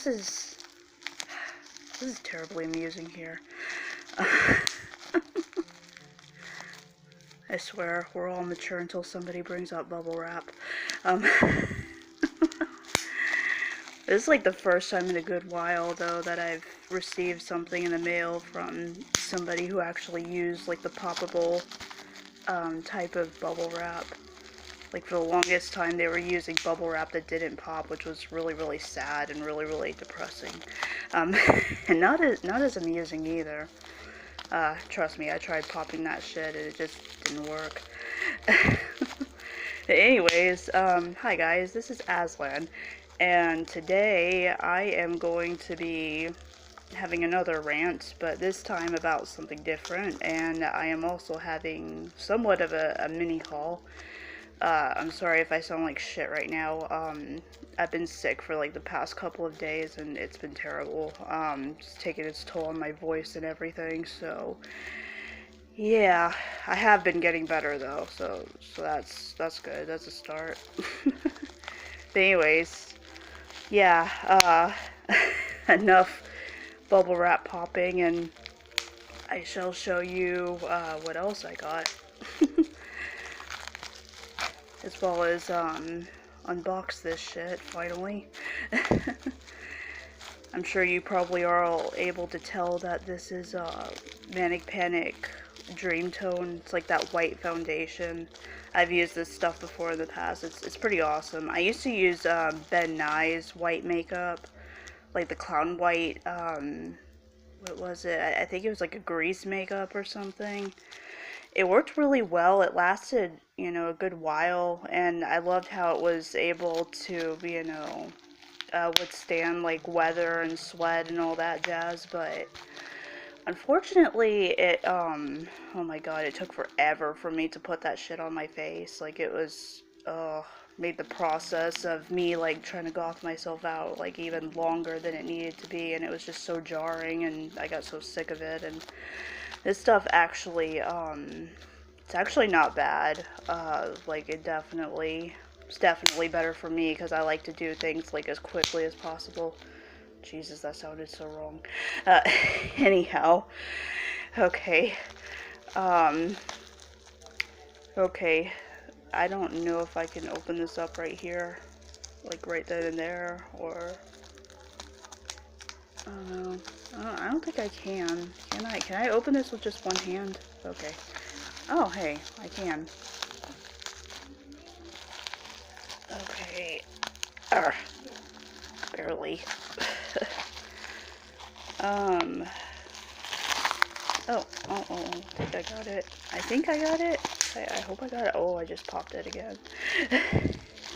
this is terribly amusing here. I swear, we're all mature until somebody brings up bubble wrap. This is like the first time in a good while, though, that I've received something in the mail from somebody who actually used like the poppable type of bubble wrap. Like, for the longest time they were using bubble wrap that didn't pop, which was really, really sad and really, really depressing. And not as amusing either. Trust me, I tried popping that shit and it just didn't work. Anyways, hi guys, this is Aslan, and today I am going to be having another rant, but this time about something different, and I am also having somewhat of a mini haul. I'm sorry if I sound like shit right now. I've been sick for like the past couple of days and it's been terrible. It's taking its toll on my voice and everything, so yeah, I have been getting better though, so that's good. That's a start. But anyways, yeah, enough bubble wrap popping, and I shall show you what else I got. As well as unbox this shit finally. I'm sure you probably are all able to tell that this is Manic Panic Dream Tone. It's like that white foundation. I've used this stuff before in the past. It's pretty awesome. I used to use Ben Nye's white makeup, like the clown white. What was it? I think it was like a grease makeup or something. It worked really well. It lasted, you know, a good while, and I loved how it was able to, you know, withstand like weather and sweat and all that jazz. But unfortunately, it oh my god, it took forever for me to put that shit on my face. Like, it was made the process of me like trying to goth myself out like even longer than it needed to be, and it was just so jarring, and I got so sick of it. And this stuff actually, it's actually not bad. Like, it's definitely better for me because I like to do things like as quickly as possible. Jesus, that sounded so wrong. Anyhow, okay. Okay. I don't know if I can open this up right here, like right then and there, or I don't think I can. Can I? Can I open this with just one hand? Okay. Oh, hey, I can. Okay. Barely. Oh, I think I got it. I think I got it. I hope I got it. Oh, I just popped it again.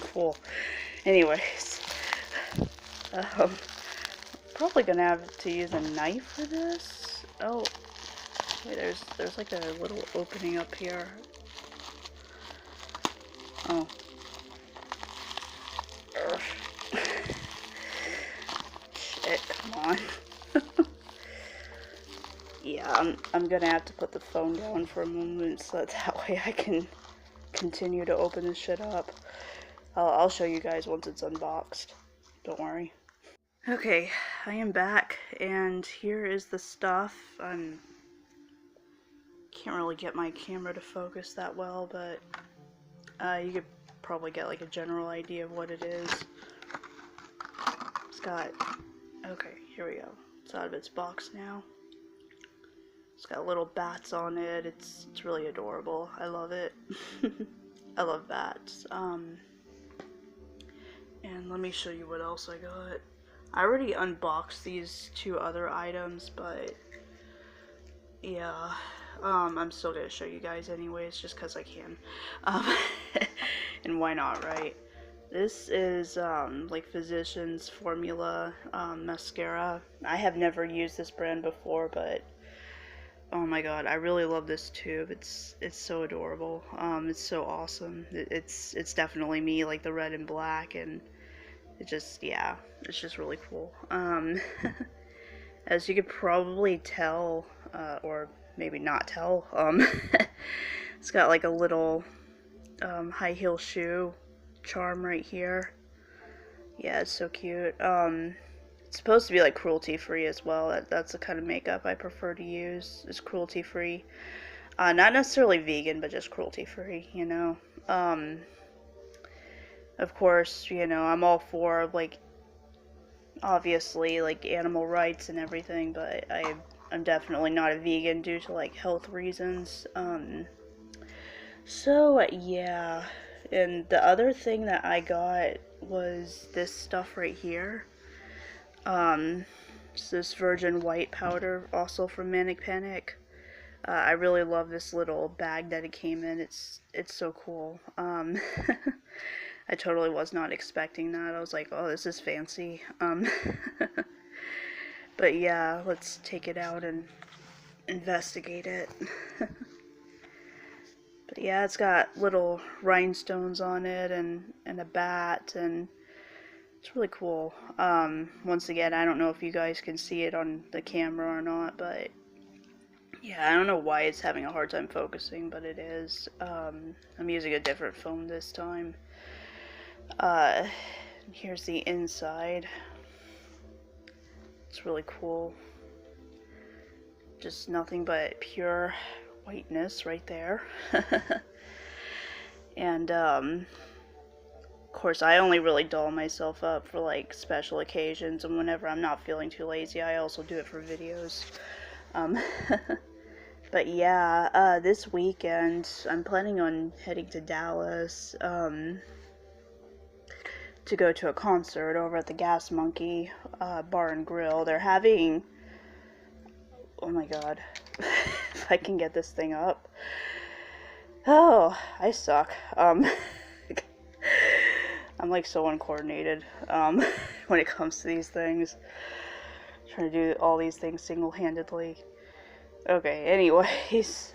Cool. Anyways. Probably gonna have to use a knife for this. Oh, wait, there's like a little opening up here. Oh. Shit, come on. Yeah, I'm gonna have to put the phone down for a moment so that way I can continue to open this shit up. I'll show you guys once it's unboxed. Don't worry. Okay, I am back, and here is the stuff. Can't really get my camera to focus that well, but you could probably get like a general idea of what it is. It's got, okay, here we go. It's out of its box now. It's got little bats on it. It's really adorable. I love it. I love bats. And let me show you what else I got. I already unboxed these two other items, but yeah, I'm still gonna show you guys anyways, just because I can. And why not, right? This is like Physicians Formula mascara. I have never used this brand before, but oh my god, I really love this tube. It's so adorable. It's so awesome. It's definitely me, like the red and black, and it just, yeah, it's just really cool. As you could probably tell, or maybe not tell, it's got like a little high heel shoe charm right here. Yeah, it's so cute. It's supposed to be like cruelty free as well. That's the kind of makeup I prefer to use, is cruelty free. Not necessarily vegan, but just cruelty free, you know. Of course, you know, I'm all for, like, obviously, like, animal rights and everything, but I'm definitely not a vegan due to, like, health reasons. So, yeah. And the other thing that I got was this stuff right here. It's this virgin white powder, also from Manic Panic. I really love this little bag that it came in. It's so cool. I totally was not expecting that. I was like, oh, this is fancy. But yeah, let's take it out and investigate it. But yeah, it's got little rhinestones on it and a bat, and it's really cool. Once again, I don't know if you guys can see it on the camera or not, but yeah, I don't know why it's having a hard time focusing, but it is. I'm using a different phone this time. Here's the inside. It's really cool. Just nothing but pure whiteness right there. And, of course, I only really doll myself up for, like, special occasions, and whenever I'm not feeling too lazy, I also do it for videos. But yeah, this weekend, I'm planning on heading to Dallas, to go to a concert over at the Gas Monkey, Bar and Grill. They're having, oh my god, if I can get this thing up. Oh, I suck. I'm like so uncoordinated, when it comes to these things. Trying to do all these things single-handedly. Okay, anyways,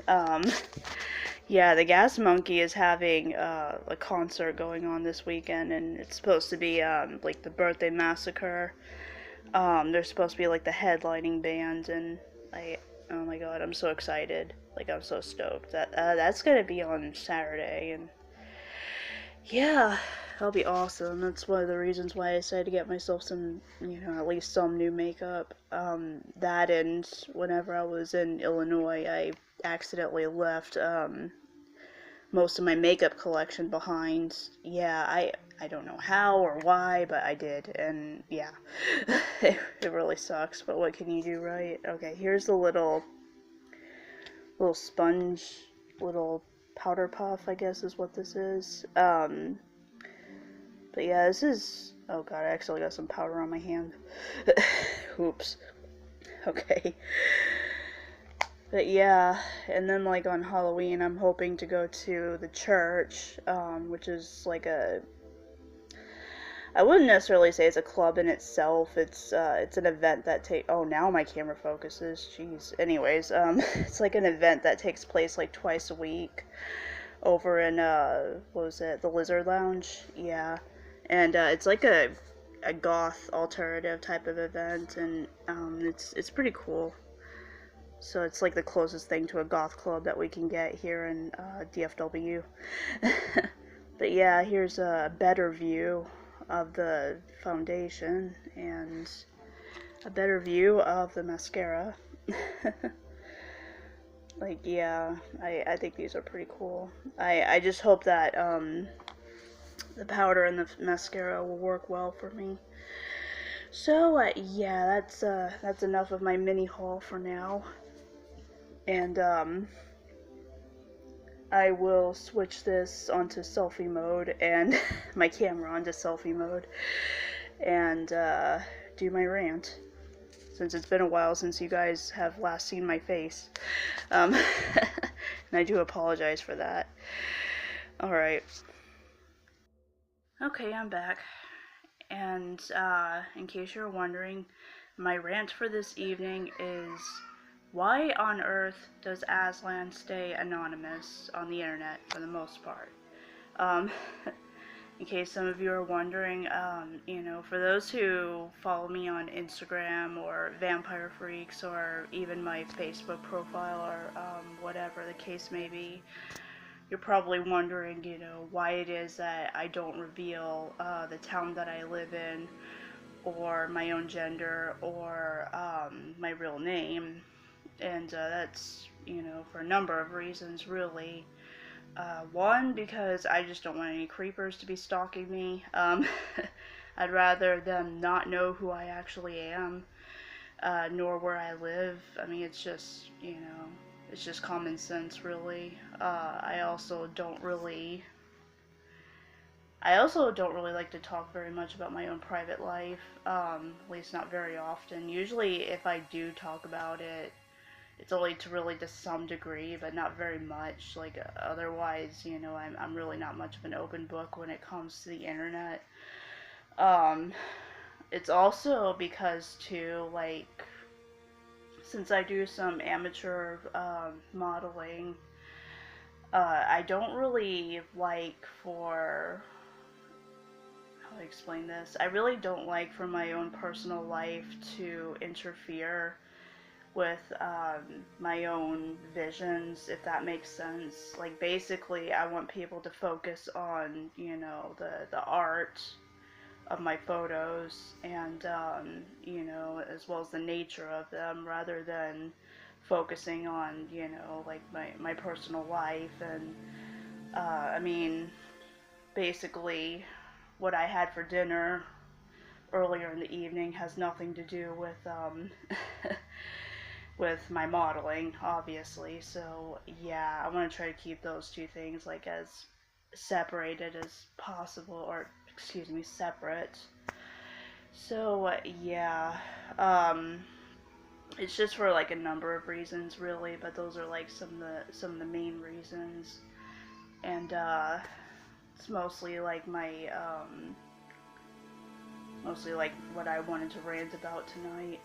yeah, the Gas Monkey is having, a concert going on this weekend, and it's supposed to be, like, the Birthday Massacre. They're supposed to be, like, the headlining band, and oh my god, I'm so excited. Like, I'm so stoked. That's gonna be on Saturday, and yeah, that'll be awesome. That's one of the reasons why I decided to get myself some, you know, at least some new makeup. That, and whenever I was in Illinois, I accidentally left, most of my makeup collection behind. Yeah, I don't know how or why, but I did, and yeah, it really sucks, but what can you do, right? Okay, here's the little sponge, little powder puff, I guess is what this is. But yeah, this is, oh god, I actually got some powder on my hand. Oops. Okay. But yeah, and then, like, on Halloween, I'm hoping to go to the church, which is like I wouldn't necessarily say it's a club in itself. It's an event that oh, now my camera focuses, jeez. Anyways, it's like an event that takes place like twice a week over in, what was it, the Lizard Lounge? Yeah. And, it's like a goth alternative type of event, and, it's pretty cool. So it's like the closest thing to a goth club that we can get here in, DFW. But yeah, here's a better view of the foundation, and a better view of the mascara. Like, yeah, I think these are pretty cool. I just hope that, the powder and the mascara will work well for me. So, yeah, that's enough of my mini haul for now. And, I will switch this onto selfie mode, and my camera onto selfie mode, and, do my rant, since it's been a while since you guys have last seen my face. And I do apologize for that. Alright. Okay, I'm back. And, in case you're wondering, my rant for this evening is, why on earth does Aslan stay anonymous on the internet for the most part? In case some of you are wondering, you know, for those who follow me on Instagram or Vampire Freaks or even my Facebook profile or, whatever the case may be, you're probably wondering, you know, why it is that I don't reveal, the town that I live in, or my own gender, or my real name. And that's, for a number of reasons, really. One, because I just don't want any creepers to be stalking me. I'd rather them not know who I actually am, nor where I live. I mean, it's just common sense, really. I also don't really like to talk very much about my own private life, at least not very often. Usually, if I do talk about it, it's only to really to some degree, but not very much. Like, otherwise, I'm really not much of an open book when it comes to the internet. Um, it's also because, too, like, since I do some amateur modeling, I don't really like for how do I explain this? I really don't like for my own personal life to interfere with my own visions, if that makes sense. Like, basically, I want people to focus on, the art of my photos, and, as well as the nature of them, rather than focusing on, like my personal life. And, I mean, basically, what I had for dinner earlier in the evening has nothing to do with with my modeling, obviously. So yeah, I want to try to keep those two things like as separated as possible, or excuse me, separate. So yeah, um, it's just for like a number of reasons, really, but those are like some of the main reasons. And it's mostly like what I wanted to rant about tonight.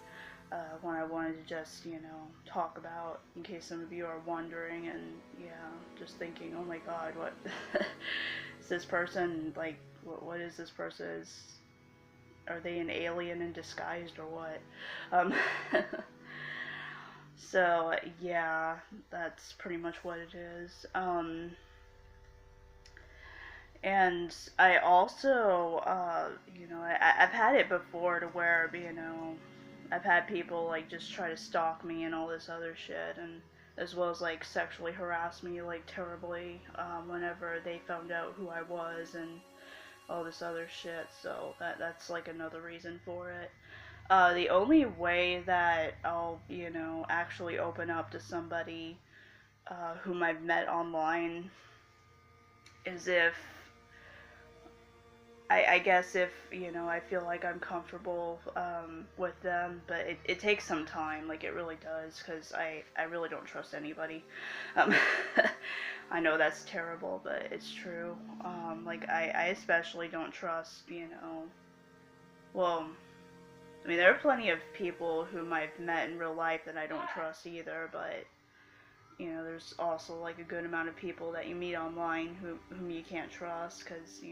When I wanted to just, talk about, in case some of you are wondering, and yeah, just thinking, oh my god, what is this person, like, what is this person? Are they an alien in disguise, or what? Um, so, yeah, that's pretty much what it is. And I also, I've had it before to where, I've had people like just try to stalk me and all this other shit, and as well as like sexually harass me like terribly whenever they found out who I was and all this other shit. So that's like another reason for it. The only way that I'll, actually open up to somebody whom I've met online is if I guess if, I feel like I'm comfortable with them, but it takes some time, like it really does, because I really don't trust anybody. Um, I know that's terrible, but it's true. Like, I especially don't trust, well, I mean, there are plenty of people whom I've met in real life that I don't trust either, but there's also like a good amount of people that you meet online whom you can't trust because,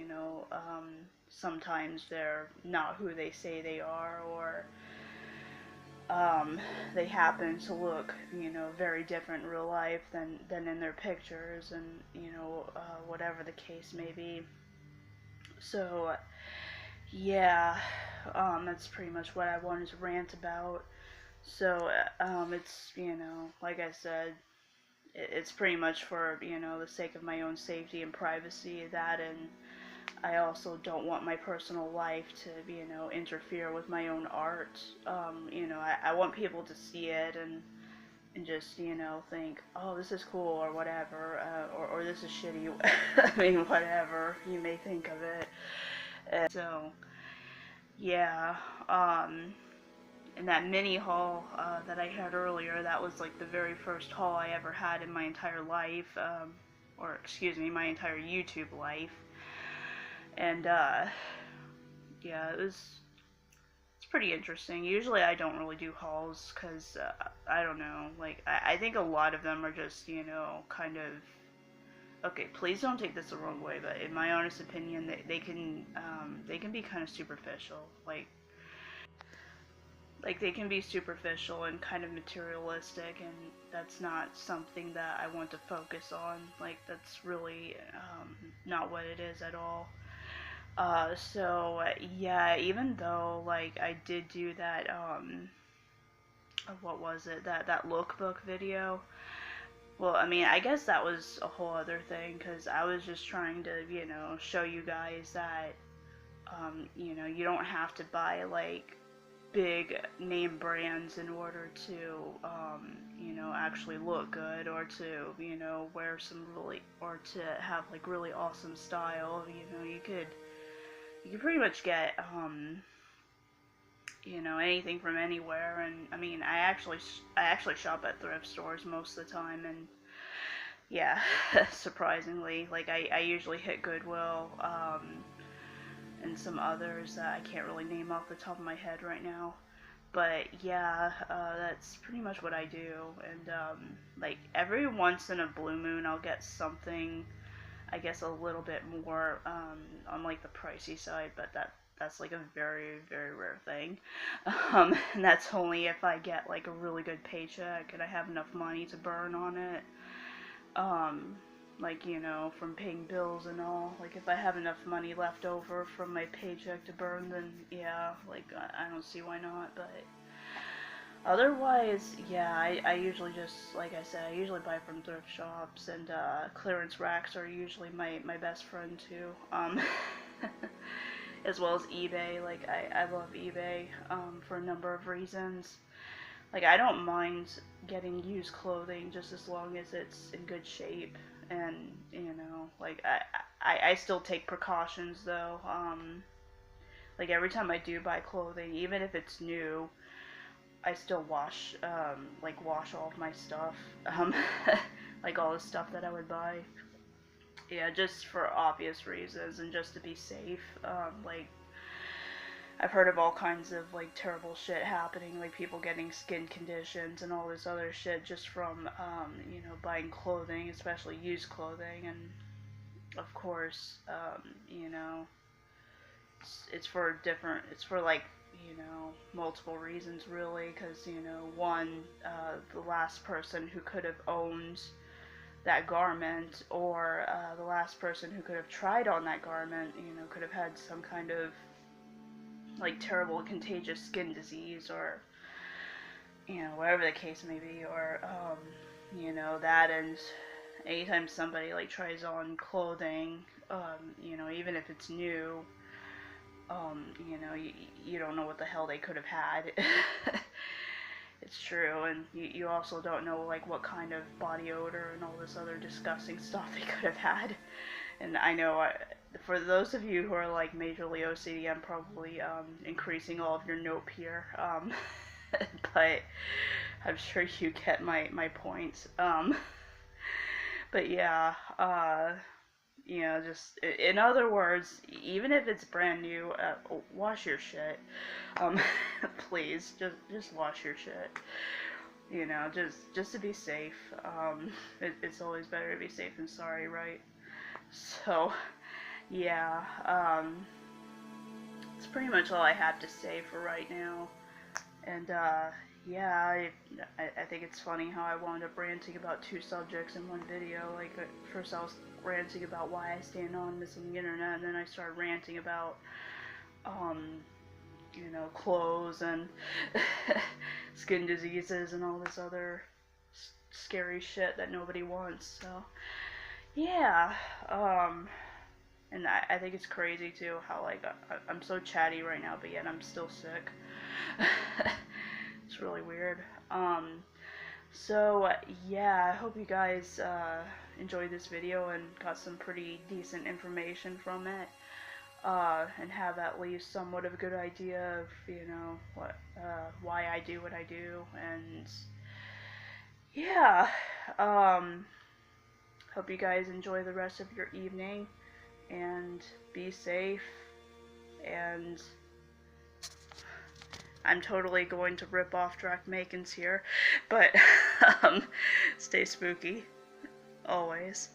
sometimes they're not who they say they are, or they happen to look, very different in real life than in their pictures, and, whatever the case may be. So, yeah, that's pretty much what I wanted to rant about. So, it's, like I said, it's pretty much for, the sake of my own safety and privacy, that, and I also don't want my personal life to, interfere with my own art. I want people to see it and just, think, oh, this is cool, or whatever, or this is shitty. I mean, whatever you may think of it. And so, yeah, in that mini haul that I had earlier, that was like the very first haul I ever had in my entire life, or excuse me, my entire YouTube life. And yeah, it's pretty interesting. Usually I don't really do hauls because I don't know, like I think a lot of them are just, kind of, okay, please don't take this the wrong way, but in my honest opinion, they can be kind of superficial. Like they can be superficial and kind of materialistic, and that's not something that I want to focus on. Like, that's really not what it is at all. So yeah, even though like I did do that, what was it? That lookbook video. Well, I mean, I guess that was a whole other thing because I was just trying to, show you guys that, you don't have to buy like big name brands in order to, actually look good or to, wear some really, or to have like really awesome style. You could pretty much get, anything from anywhere. And I mean, I actually shop at thrift stores most of the time, and yeah, surprisingly, like I usually hit Goodwill, and some others that I can't really name off the top of my head right now. But yeah, that's pretty much what I do. And like every once in a blue moon, I'll get something, I guess, a little bit more on like the pricey side, but that's like a very, very rare thing. And that's only if I get like a really good paycheck and I have enough money to burn on it. Um, like, from paying bills and all. Like, if I have enough money left over from my paycheck to burn, then yeah, like, I don't see why not. But otherwise, yeah, I usually just, like I said, I usually buy from thrift shops, and clearance racks are usually my best friend too. As well as eBay. Like, I love eBay, for a number of reasons. Like, I don't mind getting used clothing just as long as it's in good shape. And, like, I still take precautions, though. Like, every time I do buy clothing, even if it's new, I still wash all of my stuff. Like, all the stuff that I would buy. Yeah, just for obvious reasons and just to be safe. Like, I've heard of all kinds of like terrible shit happening, like people getting skin conditions and all this other shit just from buying clothing, especially used clothing. And of course, it's for like, multiple reasons really, because one, the last person who could have owned that garment, or the last person who could have tried on that garment, could have had some kind of like terrible contagious skin disease, or whatever the case may be, or that. And anytime somebody like tries on clothing, even if it's new, you don't know what the hell they could have had. It's true. And you also don't know like what kind of body odor and all this other disgusting stuff they could have had. And I know, for those of you who are like majorly OCD, I'm probably increasing all of your nope here, but I'm sure you get my points. But yeah, just in other words, even if it's brand new, wash your shit. Please, just wash your shit. Just to be safe. It's always better to be safe than sorry, right? So, yeah, it's pretty much all I have to say for right now. And, yeah, I think it's funny how I wound up ranting about two subjects in one video. Like, first I was ranting about why I stay anonymous on the internet, and then I started ranting about, clothes and skin diseases and all this other scary shit that nobody wants. So, yeah, and I think it's crazy too how like I'm so chatty right now, but yet I'm still sick. It's really weird. So yeah, I hope you guys enjoyed this video and got some pretty decent information from it, and have at least somewhat of a good idea of what why I do what I do. And yeah, hope you guys enjoy the rest of your evening and be safe. And I'm totally going to rip off Drakmakens here, but stay spooky always.